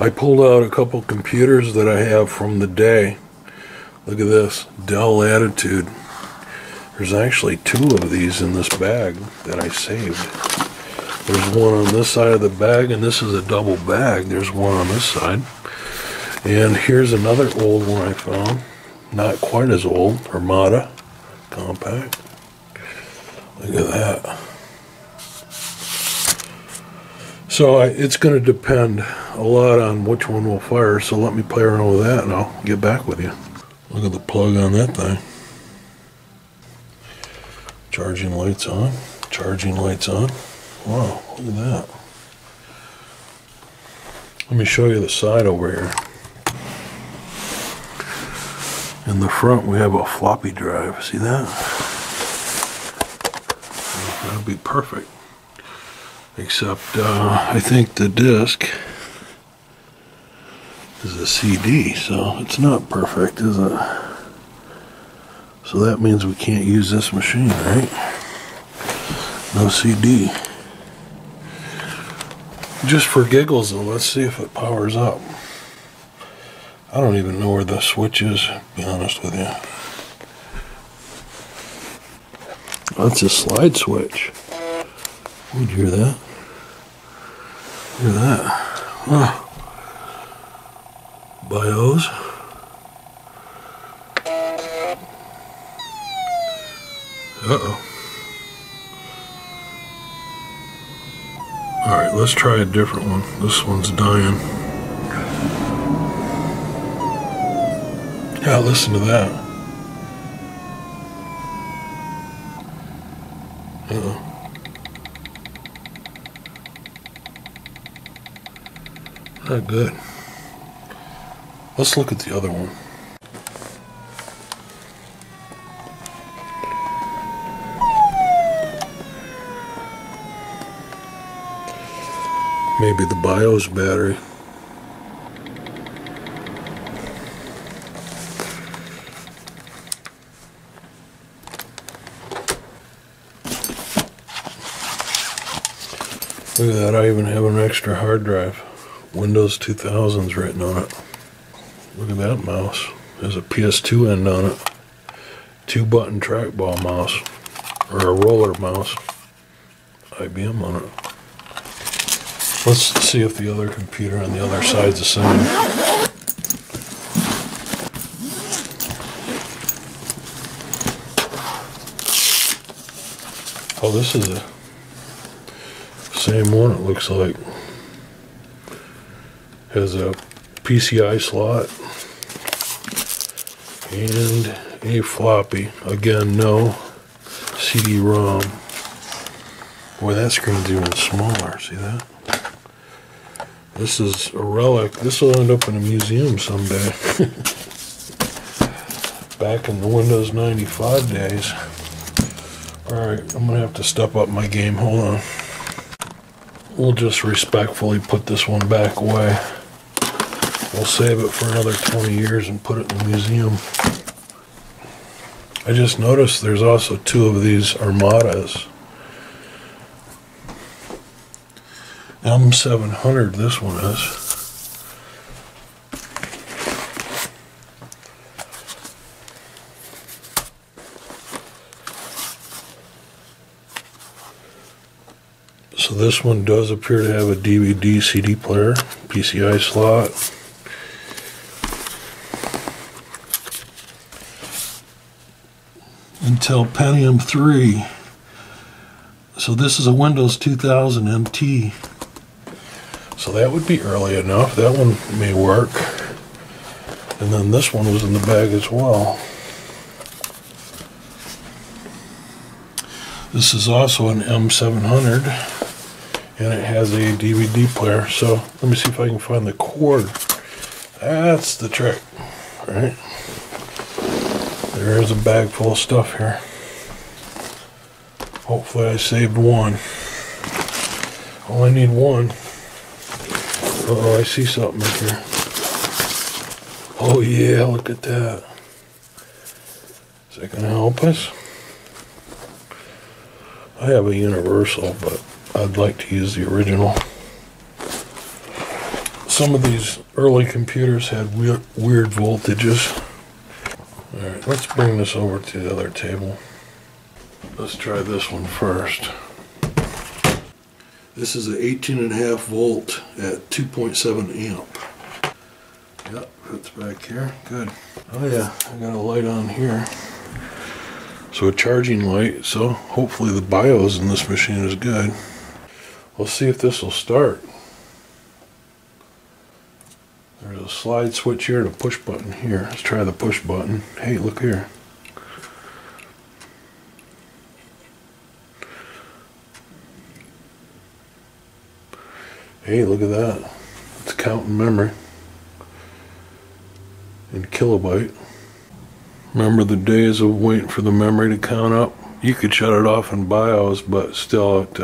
I pulled out a couple computers that I have from the day. Look at this, Dell Latitude. There's actually 2 of these in this bag that I saved. There's one on this side of the bag, and this is a double bag. There's one on this side. And here's another old one I found. Not quite as old, Armada compact. Look at that. So it's going to depend a lot on which one will fire, so let me play around with that and I'll get back with you. Look at the plug on that thing. Charging lights on. Charging lights on. Wow, look at that. Let me show you the side over here. In the front we have a floppy drive. See that? That'd be perfect. Except I think the disc is a CD, so it's not perfect, is it? So that means we can't use this machine, right? No CD. Just for giggles though, let's see if it powers up. I don't even know where the switch is, to be honest with you. That's a slide switch. Would you hear that? Hear that? Oh. BIOS. Uh-oh. Alright, let's try a different one. This one's dying. Yeah, listen to that. Uh-oh. Not good. Let's look at the other one. Maybe the BIOS battery. Look at that, I even have an extra hard drive. Windows 2000's written on it. Look at that mouse. There's a PS2 end on it. 2-button trackball mouse. Or a roller mouse. IBM on it. Let's see if the other computer on the other side's the same. Oh, this is the same one, it looks like. Has a PCI slot and a floppy. Again, no CD-ROM. Boy, that screen's even smaller. See that? This is a relic. This will end up in a museum someday. Back in the Windows 95 days. Alright, I'm going to have to step up my game. Hold on. We'll just respectfully put this one back away. We'll save it for another 20 years and put it in the museum. I just noticed there's also 2 of these Armadas. M700, this one is. So this one does appear to have a DVD CD player, PCI slot. Intel Pentium 3. So this is a Windows 2000 MT. So that would be early enough. That one may work. And then this one was in the bag as well. This is also an M700. And it has a DVD player. So let me see if I can find the cord. That's the trick. Right? There is a bag full of stuff here. Hopefully I saved one. Oh, I need one. Uh-oh, I see something in here. Oh yeah, look at that. Is that going to help us? I have a universal, but I'd like to use the original. some of these early computers had weird voltages. Alright, let's bring this over to the other table. Let's try this one first. This is an 18.5 volt at 2.7 amp. Yep, fits back here. Good. Oh yeah, I got a light on here. So a charging light, so hopefully the BIOS in this machine is good. Let's see if this will start. There's a slide switch here and a push button here. Let's try the push button. Hey, look here. Hey, look at that. It's counting memory in kilobyte. Remember the days of waiting for the memory to count up? You could shut it off in BIOS, but still it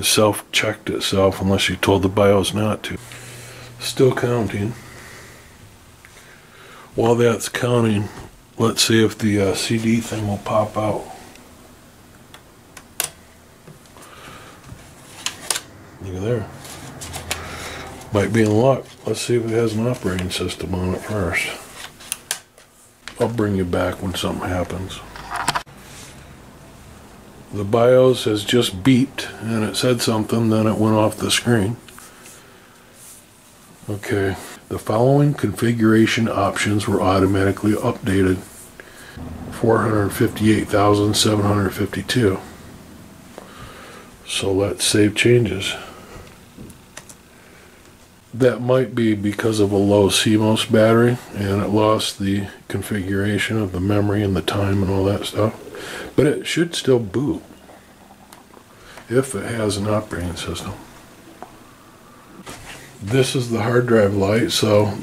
self-checked itself unless you told the BIOS not to. Still counting. While that's counting, let's see if the CD thing will pop out. Look at there. Might be in luck. Let's see if it has an operating system on it first. I'll bring you back when something happens. The BIOS has just beeped and it said something, then it went off the screen. Okay, the following configuration options were automatically updated. 458,752. So let's save changes. That might be because of a low CMOS battery and it lost the configuration of the memory and the time and all that stuff. But it should still boot if it has an operating system. This is the hard drive light, so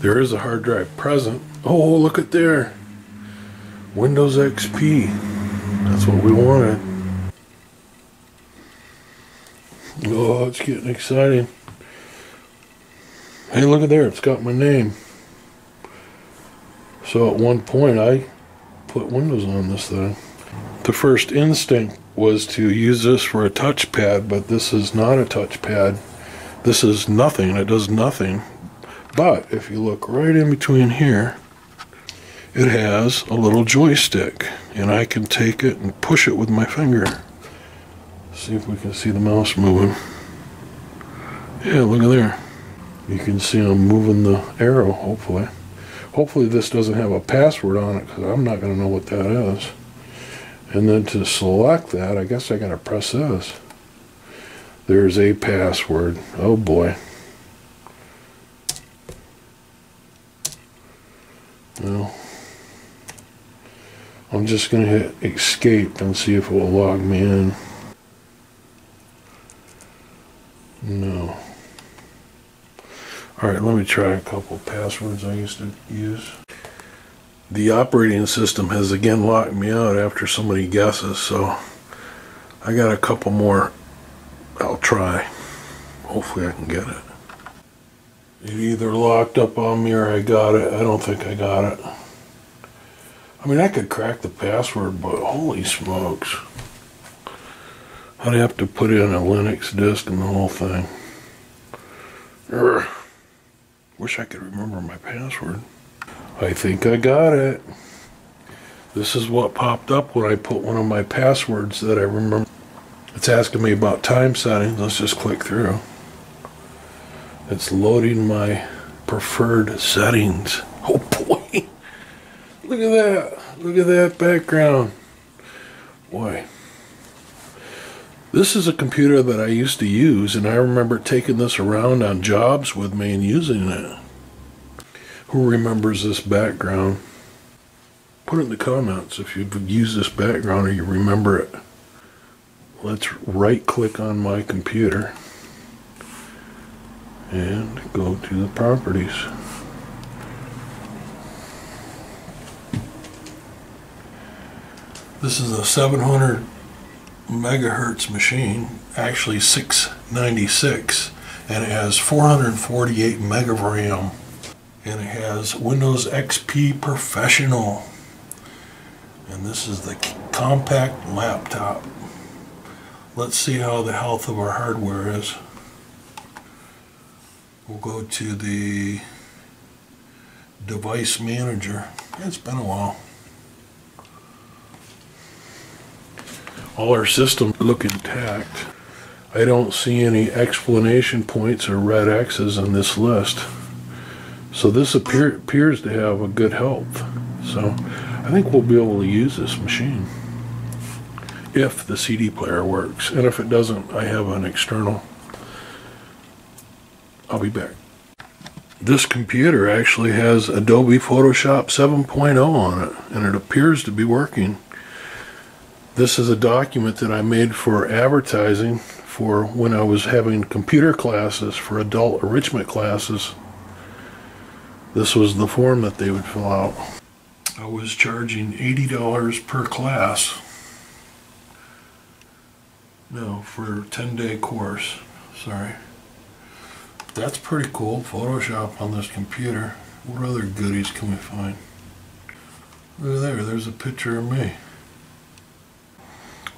there is a hard drive present. Oh, look at there. Windows XP. That's what we wanted. Oh, it's getting exciting. Hey, look at there. It's got my name. So at one point, I put Windows on this thing. The first instinct was to use this for a touchpad, but this is not a touchpad. This is nothing. It does nothing. But if you look right in between here, it has a little joystick, and I can take it and push it with my finger. See if we can see the mouse moving. Yeah, look at there. You can see I'm moving the arrow, hopefully. Hopefully this doesn't have a password on it, because I'm not going to know what that is. And then to select that, I guess I got to press this. There's a password. Oh boy. Well, I'm just going to hit escape and see if it will log me in. No. Alright, let me try a couple passwords I used to use. The operating system has again locked me out after so many guesses, so I got a couple more I'll try. Hopefully I can get it. It either locked up on me or I got it. I don't think I got it. I mean, I could crack the password, but holy smokes. I'd have to put in a Linux disk and the whole thing. Urgh. Wish I could remember my password. I think I got it. This is what popped up when I put one of my passwords that I remember. It's asking me about time settings. Let's just click through. It's loading my preferred settings. Oh boy. Look at that. Look at that background. Boy. This is a computer that I used to use, and I remember taking this around on jobs with me and using it. Who remembers this background? Put it in the comments if you've used this background or you remember it. Let's right click on my computer and go to the properties. This is a 700 megahertz machine, actually 696, and it has 448 meg of RAM, and it has Windows XP Professional, and this is the compact laptop. Let's see how the health of our hardware is. We'll go to the device manager. It's been a while. All our systems look intact. I don't see any explanation points or red X's on this list. So this appears to have a good health. So I think we'll be able to use this machine if the CD player works. And if it doesn't, I have an external. I'll be back. This computer actually has Adobe Photoshop 7.0 on it, and it appears to be working. This is a document that I made for advertising for when I was having computer classes for adult enrichment classes. This was the form that they would fill out. I was charging $80 per class. No, for a 10-day course. Sorry. That's pretty cool. Photoshop on this computer. What other goodies can we find? Look there, there's a picture of me.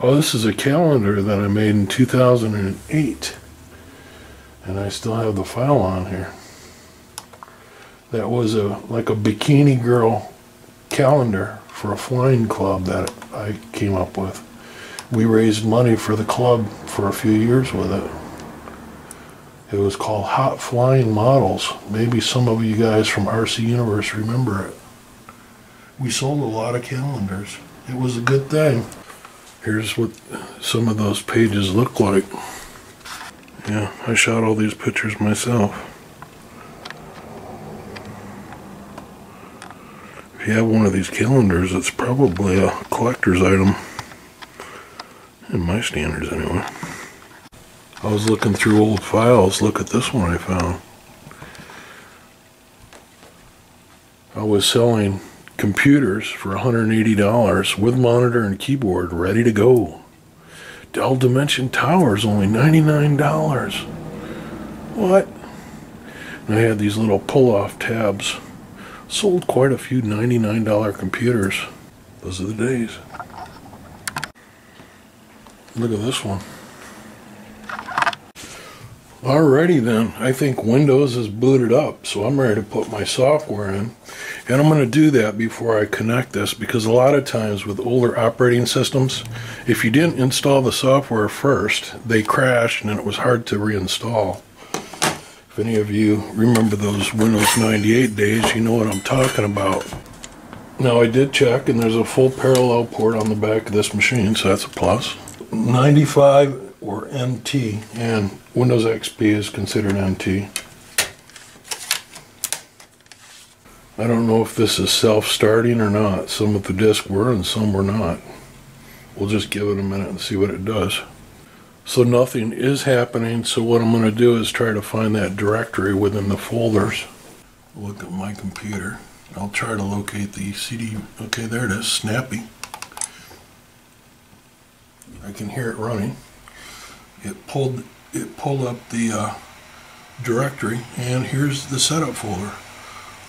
Oh, this is a calendar that I made in 2008. And I still have the file on here. That was like a bikini girl calendar for a flying club that I came up with. We raised money for the club for a few years with it. It was called Hot Flying Models. Maybe some of you guys from RC Universe remember it. We sold a lot of calendars. It was a good thing. Here's what some of those pages look like. Yeah, I shot all these pictures myself. If you have one of these calendars, it's probably a collector's item. In my standards, anyway. I was looking through old files. Look at this one I found. I was selling computers for $180 with monitor and keyboard ready to go. Dell Dimension Towers, only $99. What? And I had these little pull-off tabs. Sold quite a few $99 computers. Those are the days. Look at this one. Alrighty then, I think Windows is booted up, so I'm ready to put my software in. And I'm going to do that before I connect this, because a lot of times with older operating systems, if you didn't install the software first, they crashed and it was hard to reinstall. If any of you remember those Windows 98 days, you know what I'm talking about. Now I did check, and there's a full parallel port on the back of this machine, so that's a plus. 95 or NT, and Windows XP is considered NT. I don't know if this is self-starting or not. Some of the discs were and some were not. We'll just give it a minute and see what it does. So nothing is happening, so what I'm going to do is try to find that directory within the folders. Look at my computer. I'll try to locate the CD. Okay, there it is, Snappy. I can hear it running. It pulled up the directory, and here's the setup folder.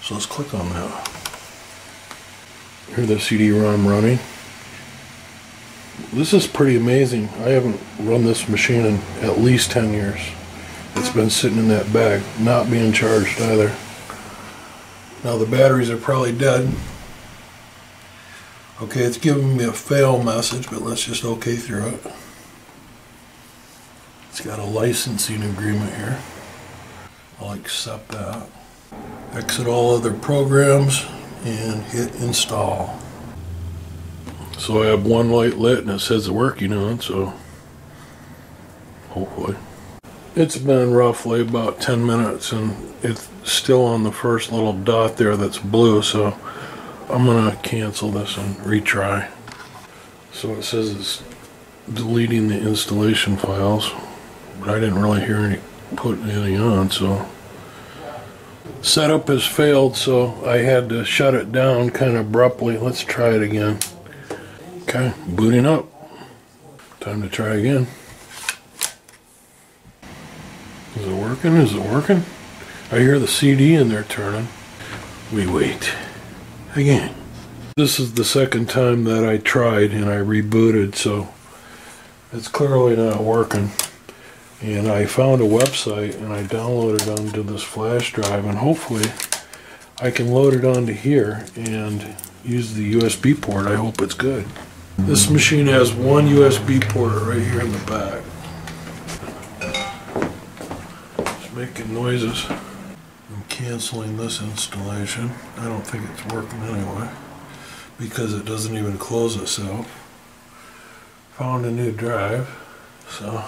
So let's click on that. Here's the CD-ROM running. This is pretty amazing. I haven't run this machine in at least 10 years. It's been sitting in that bag, not being charged either. Now the batteries are probably dead. Okay, it's giving me a fail message, but let's just OK through it. It's got a licensing agreement here. I'll accept that. Exit all other programs and hit install. So I have one light lit and it says it's working on, so hopefully. It's been roughly about 10 minutes and it's still on the first little dot there that's blue, so I'm gonna cancel this and retry. So it says it's deleting the installation files, but I didn't really hear any put anything on, so setup has failed, so I had to shut it down kind of abruptly. Let's try it again. Okay, booting up. Time to try again. Is it working? Is it working? I hear the CD in there turning. We wait. Again. This is the second time that I tried and I rebooted, so it's clearly not working. And I found a website and I downloaded it onto this flash drive, and hopefully I can load it onto here and use the USB port. I hope it's good. This machine has one USB port right here in the back. It's making noises. I'm canceling this installation. I don't think it's working anyway, because it doesn't even close itself. Found a new drive, so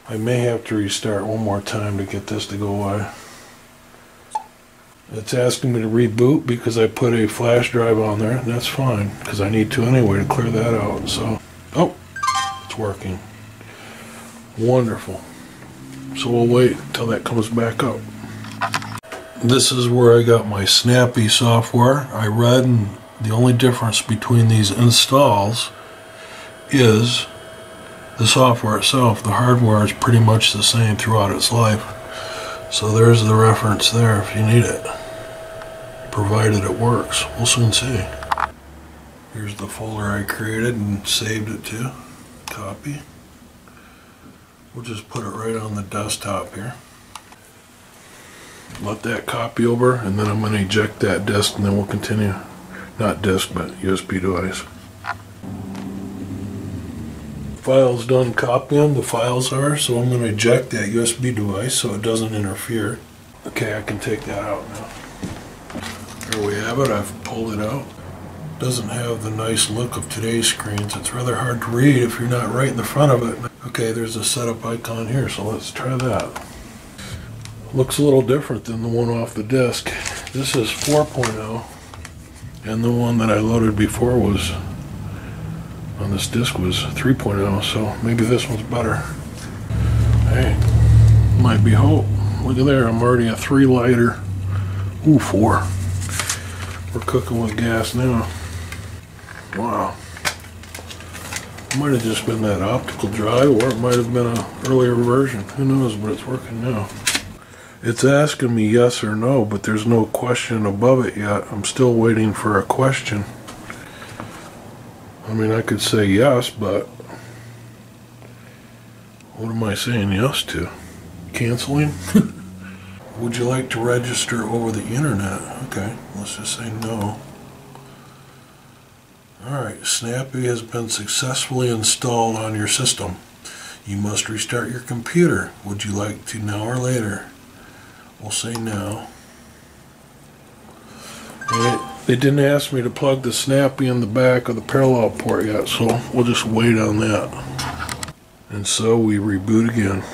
I may have to restart one more time to get this to go away. It's asking me to reboot because I put a flash drive on there. That's fine, because I need to anyway to clear that out. So, oh, it's working. Wonderful. So we'll wait until that comes back up. This is where I got my Snappy software. I read, and the only difference between these installs is the software itself. The hardware is pretty much the same throughout its life. So there's the reference there if you need it, provided it works. We'll soon see. Here's the folder I created and saved it to. Copy. We'll just put it right on the desktop here. Let that copy over, and then I'm going to eject that disk, and then we'll continue. Not disk, but USB device. File's done copying, the files are, so I'm going to eject that USB device so it doesn't interfere. Okay, I can take that out now. There we have it. I've pulled it out. Doesn't have the nice look of today's screens. It's rather hard to read if you're not right in the front of it. Okay, there's a setup icon here, so let's try that. Looks a little different than the one off the disk. This is 4.0, and the one that I loaded before was on this disc was 3.0, so maybe this one's better. Hey, might be hope. Look at there, I'm already a 3 lighter. Ooh, 4. We're cooking with gas now. Wow. It might have just been that optical drive, or it might have been an earlier version. Who knows, but it's working now. It's asking me yes or no, but there's no question above it yet. I'm still waiting for a question. I mean, I could say yes, but what am I saying yes to? Canceling? Would you like to register over the internet? Okay, let's just say no. Alright, Snappy has been successfully installed on your system. You must restart your computer. Would you like to now or later? We'll say now. And it didn't ask me to plug the Snappy in the back of the parallel port yet, so we'll just wait on that. And so we reboot again.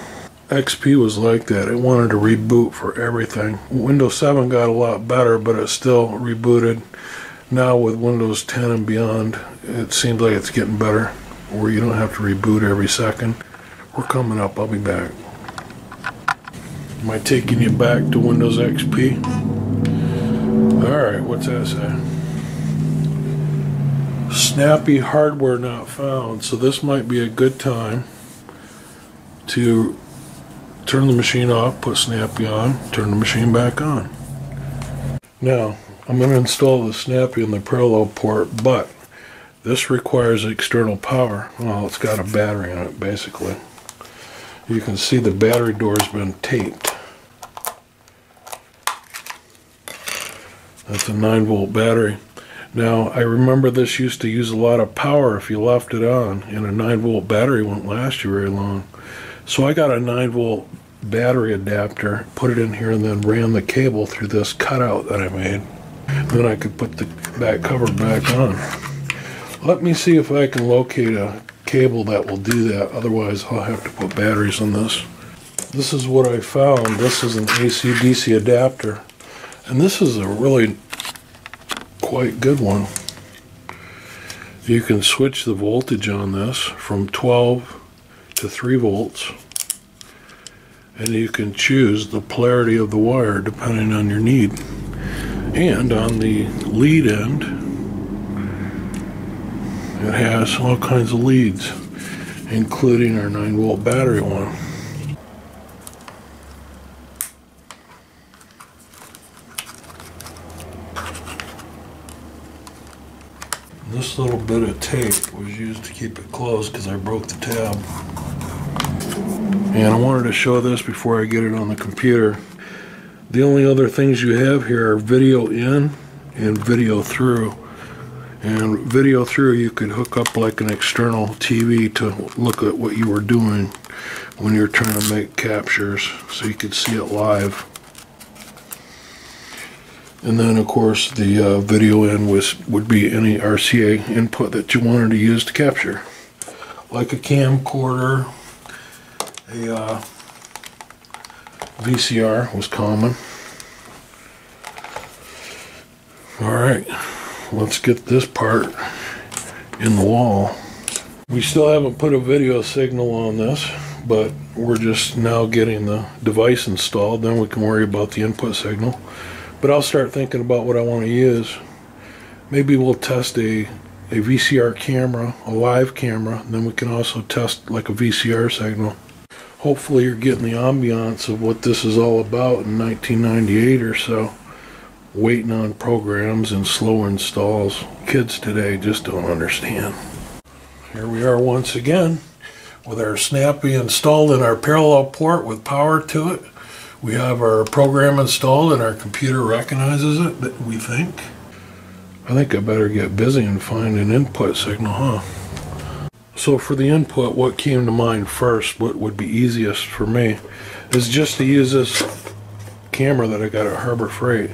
XP was like that. It wanted to reboot for everything. Windows 7 got a lot better, but it still rebooted. Now with Windows 10 and beyond, it seems like it's getting better, where you don't have to reboot every second. We're coming up. I'll be back. Am I taking you back to Windows XP? Alright, what's that say? Snappy hardware not found. So this might be a good time to turn the machine off, put Snappy on, turn the machine back on. Now, I'm going to install the Snappy in the parallel port, but this requires external power. Well, it's got a battery in it, basically. You can see the battery door's been taped. That's a 9-volt battery. Now, I remember this used to use a lot of power if you left it on, and a 9-volt battery won't last you very long. So I got a 9-volt battery adapter, put it in here, and then ran the cable through this cutout that I made. Then I could put the back cover back on. Let me see if I can locate a cable that will do that. Otherwise, I'll have to put batteries on this. This is what I found. This is an AC/DC adapter. And this is a really quite good one. You can switch the voltage on this from 12 to 3 volts. And you can choose the polarity of the wire depending on your need. And on the lead end, it has all kinds of leads, including our 9-volt battery one. This little bit of tape was used to keep it closed because I broke the tab. And I wanted to show this before I get it on the computer. The only other things you have here are video in and video through. And video through, you could hook up like an external TV to look at what you were doing when you're trying to make captures, so you could see it live. And then of course the video in would be any RCA input that you wanted to use to capture. Like a camcorder, a VCR was common. Alright, let's get this part in the wall. We still haven't put a video signal on this, but we're just now getting the device installed, then we can worry about the input signal. But I'll start thinking about what I want to use. Maybe we'll test a VCR camera, a live camera, and then we can also test like a VCR signal. Hopefully you're getting the ambiance of what this is all about in 1998 or so. Waiting on programs and slow installs. Kids today just don't understand. Here we are once again with our Snappy installed in our parallel port with power to it. We have our program installed and our computer recognizes it, that we think. I think I better get busy and find an input signal, huh? So for the input, what came to mind first, what would be easiest for me, is just to use this camera that I got at Harbor Freight.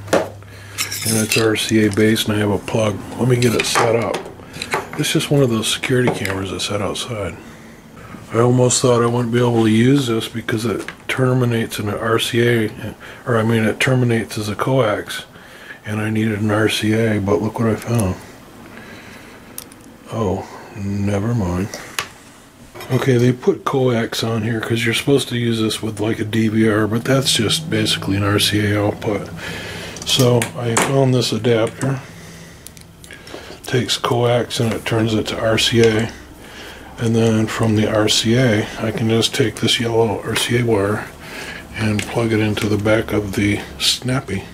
And it's RCA based and I have a plug. Let me get it set up. It's just one of those security cameras that's set outside. I almost thought I wouldn't be able to use this because it terminates in an RCA, or I mean it terminates as a coax, and I needed an RCA, but look what I found. Oh, never mind. Okay, they put coax on here because you're supposed to use this with like a DVR, but that's just basically an RCA output. So I found this adapter. Takes coax and it turns it to RCA. And then from the RCA, I can just take this yellow RCA wire and plug it into the back of the Snappy.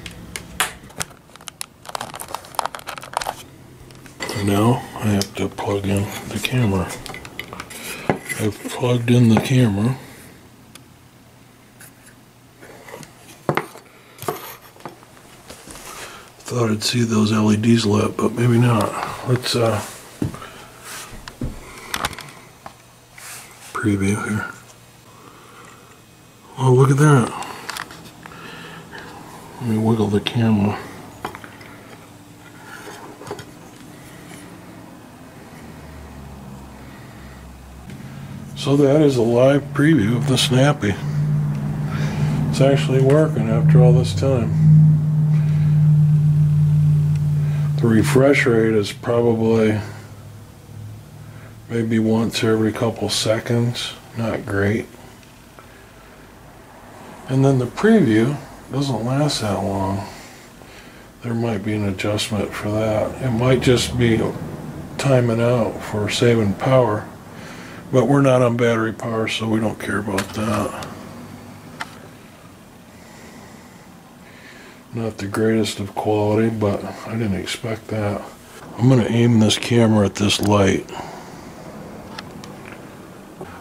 Now I have to plug in the camera. I've plugged in the camera. Thought I'd see those LEDs lit, but maybe not. Let's preview here. Oh, look at that. Let me wiggle the camera. So that is a live preview of the Snappy. It's actually working after all this time. The refresh rate is probably maybe once every couple seconds. Not great. And then the preview doesn't last that long. There might be an adjustment for that. It might just be timing out for saving power. But we're not on battery power, so we don't care about that. Not the greatest of quality, but I didn't expect that. I'm going to aim this camera at this light.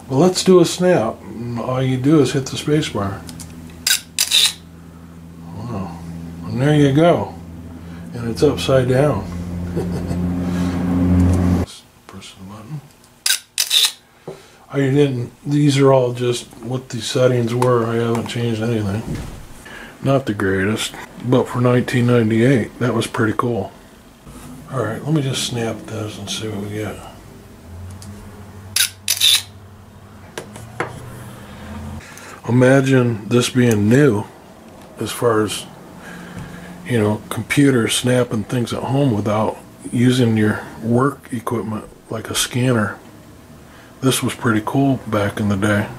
Well, let's do a snap. All you do is hit the space bar. Wow. And there you go. And it's upside down. Press the button. These are all just what the settings were. I haven't changed anything. Not the greatest, but for 1998, that was pretty cool. Alright, let me just snap this and see what we get. Imagine this being new, as far as, you know, computers snapping things at home without using your work equipment like a scanner. This was pretty cool back in the day.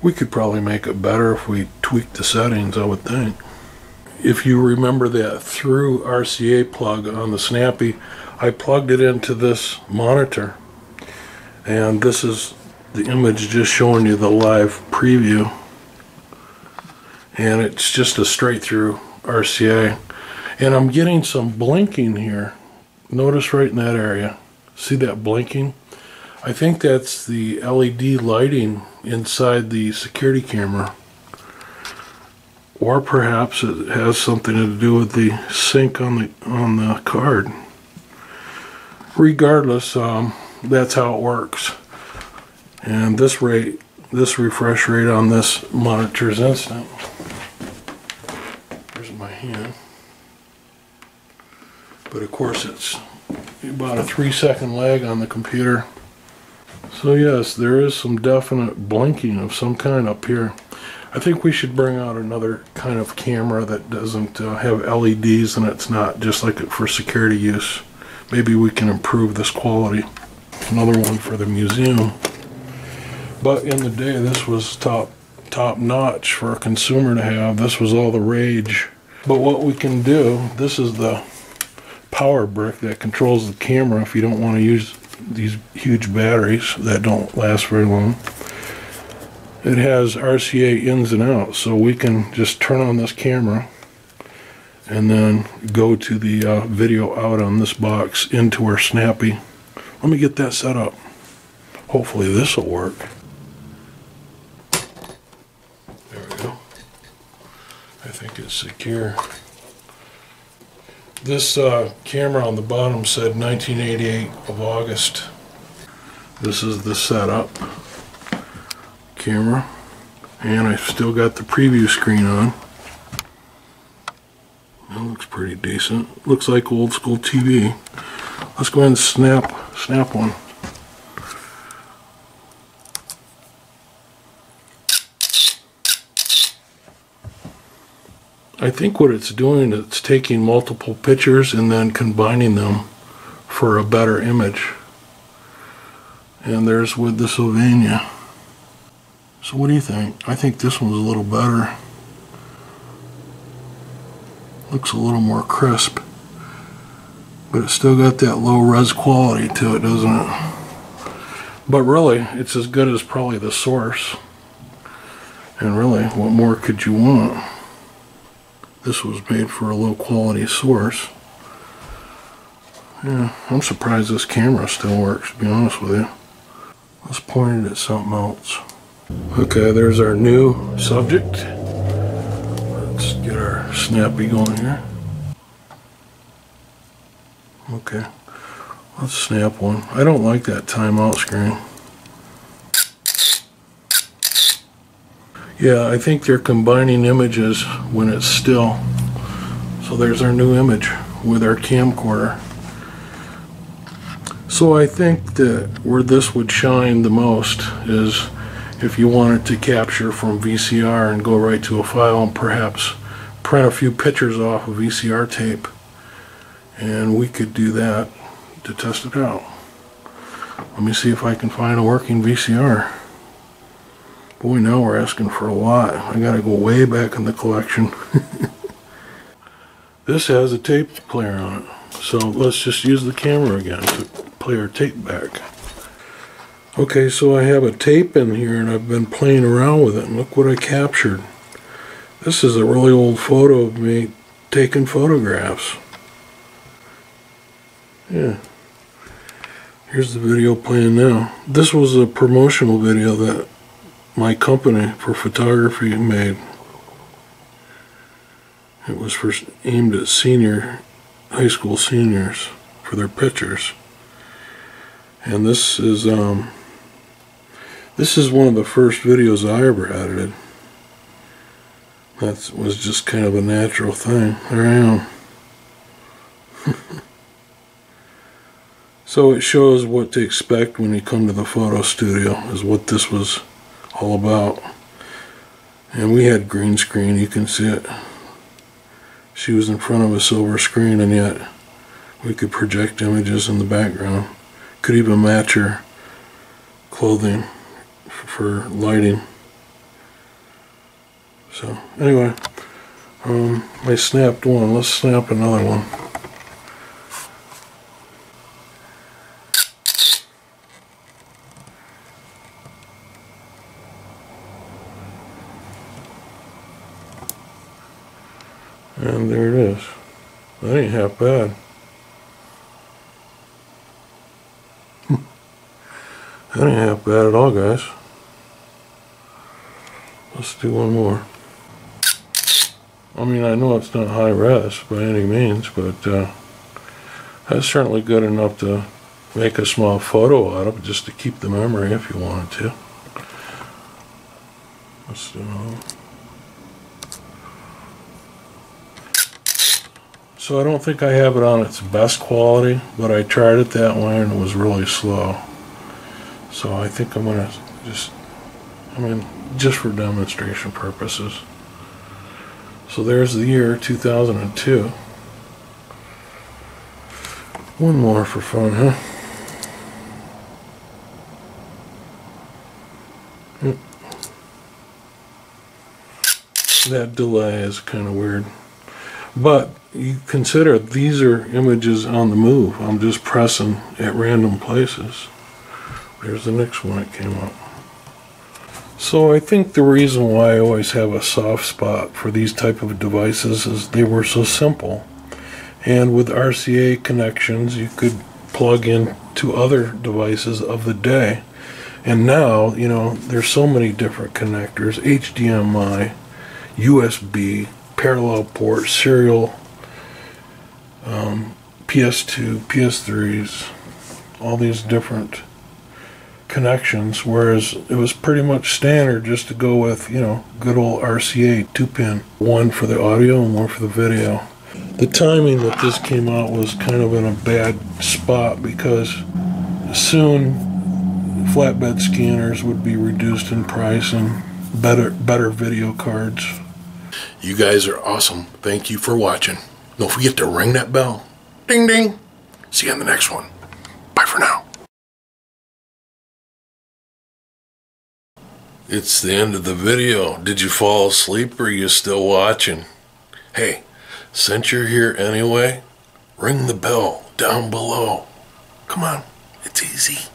We could probably make it better if we tweaked the settings, I would think. If you remember that through RCA plug on the Snappy, I plugged it into this monitor. And this is the image just showing you the live preview. And it's just a straight through RCA. And I'm getting some blinking here. Notice right in that area. See that blinking? I think that's the LED lighting inside the security camera. Or perhaps it has something to do with the sync on the card. Regardless, that's how it works. And this refresh rate on this monitor is instant. Here's my hand. But of course it's about a 3-second lag on the computer. So yes, there is some definite blinking of some kind up here. I think we should bring out another kind of camera that doesn't have LEDs and it's not just like it for security use. Maybe we can improve this quality. Another one for the museum. But in the day, this was top notch for a consumer to have. This was all the rage. But what we can do, this is the power brick that controls the camera if you don't want to use these huge batteries that don't last very long. It has RCA ins and outs, so we can just turn on this camera and then go to the video out on this box into our Snappy. Let me get that set up. Hopefully this will work. There we go. I think it's secure. This camera on the bottom said 1988 of August. This is the setup camera, and I've still got the preview screen on. That looks pretty decent. Looks like old school TV. Let's go ahead and snap one. I think what it's doing is it's taking multiple pictures and then combining them for a better image. And there's with the Sylvania. So what do you think? I think this one's a little better. Looks a little more crisp. But it's still got that low res quality to it, doesn't it? But really, it's as good as probably the source. And really, what more could you want? This was made for a low quality source. Yeah, I'm surprised this camera still works, to be honest with you. Let's point it at something else. Okay, there's our new subject. Let's get our Snappy going here. Okay, let's snap one. I don't like that timeout screen. Yeah, I think they're combining images when it's still. So there's our new image with our camcorder. So I think that where this would shine the most is if you wanted to capture from VCR and go right to a file and perhaps print a few pictures off of VCR tape. And we could do that to test it out. Let me see if I can find a working VCR. Boy, now we're asking for a lot. I gotta go way back in the collection. This has a tape player on it. So let's just use the camera again to play our tape back. Okay, so I have a tape in here and I've been playing around with it, and look what I captured. This is a really old photo of me taking photographs. Yeah. Here's the video playing now. This was a promotional video that my company for photography made. It was aimed at high school seniors for their pictures. And this is one of the first videos I ever edited. That was just kind of a natural thing. There I am. So it shows what to expect when you come to the photo studio, is what this was all about. And we had green screen, you can see it. She was in front of a silver screen, and yet we could project images in the background. Could even match her clothing for lighting. So anyway, I snapped one. Let's snap another one. And there it is. That ain't half bad. That ain't half bad at all, guys. Let's do one more. I mean, I know it's not high res by any means, but that's certainly good enough to make a small photo out of, just to keep the memory if you wanted to. Let's do another. So I don't think I have it on its best quality, but I tried it that way and it was really slow. So I think I'm gonna just for demonstration purposes. So there's the year 2002. One more for fun, huh? That delay is kind of weird. But you consider these are images on the move. I'm just pressing at random places. There's the next one that came up. So I think the reason why I always have a soft spot for these type of devices is they were so simple. And with RCA connections, you could plug in to other devices of the day. And now, you know, there's so many different connectors, HDMI, USB, parallel port, serial, PS2, PS3s, all these different connections, whereas it was pretty much standard just to go with, you know, good old RCA 2-pin, one for the audio and one for the video. The timing that this came out was kind of in a bad spot because soon flatbed scanners would be reduced in price and better video cards. You guys are awesome. Thank you for watching. Don't forget to ring that bell. Ding ding. See you on the next one. Bye for now. It's the end of the video. Did you fall asleep or are you still watching? Hey, since you're here anyway, ring the bell down below. Come on, it's easy.